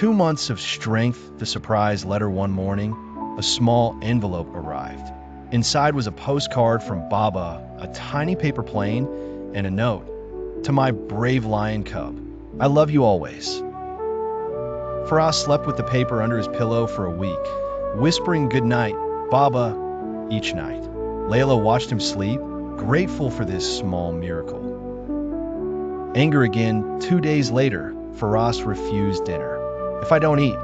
2 months of strength, the surprise letter one morning, a small envelope arrived. Inside was a postcard from Baba, a tiny paper plane, and a note. To my brave lion cub, I love you always. Firas slept with the paper under his pillow for a week, whispering goodnight, Baba, each night. Leila watched him sleep, grateful for this small miracle. Anger again, 2 days later, Firas refused dinner. If I don't eat,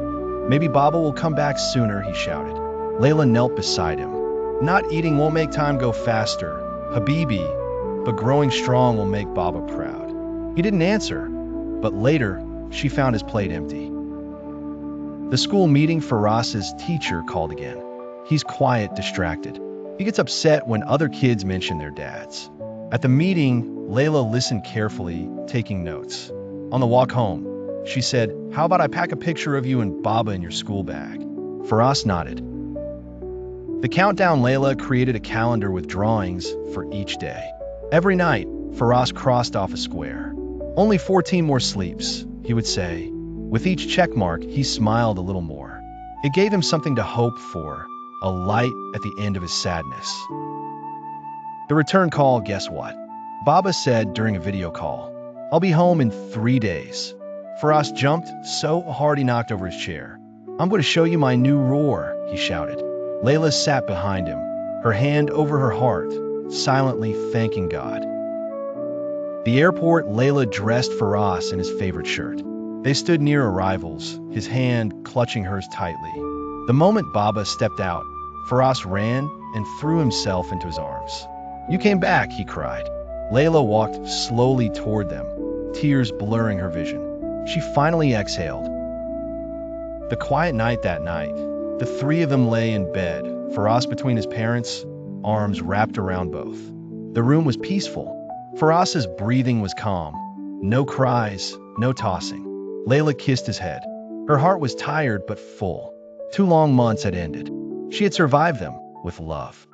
maybe Baba will come back sooner, he shouted. Leila knelt beside him. Not eating won't make time go faster, Habibi, but growing strong will make Baba proud. He didn't answer, but later, she found his plate empty. The school meeting, Firas's teacher called again. He's quiet, distracted. He gets upset when other kids mention their dads. At the meeting, Leila listened carefully, taking notes. On the walk home, she said, how about I pack a picture of you and Baba in your school bag? Firas nodded. The countdown, Leila created a calendar with drawings for each day. Every night, Firas crossed off a square. Only 14 more sleeps, he would say. With each check mark, he smiled a little more. It gave him something to hope for, a light at the end of his sadness. The return call, guess what? Baba said during a video call, I'll be home in 3 days. Firas jumped so hard he knocked over his chair. I'm going to show you my new roar, he shouted. Leila sat behind him, her hand over her heart, silently thanking God. The airport, Leila dressed Firas in his favorite shirt. They stood near arrivals, his hand clutching hers tightly. The moment Baba stepped out, Firas ran and threw himself into his arms. You came back, he cried. Leila walked slowly toward them, tears blurring her vision. She finally exhaled. The quiet night that night, the three of them lay in bed, Firas between his parents, arms wrapped around both. The room was peaceful. Firas's breathing was calm. No cries, no tossing. Leila kissed his head. Her heart was tired but full. 2 long months had ended. She had survived them with love.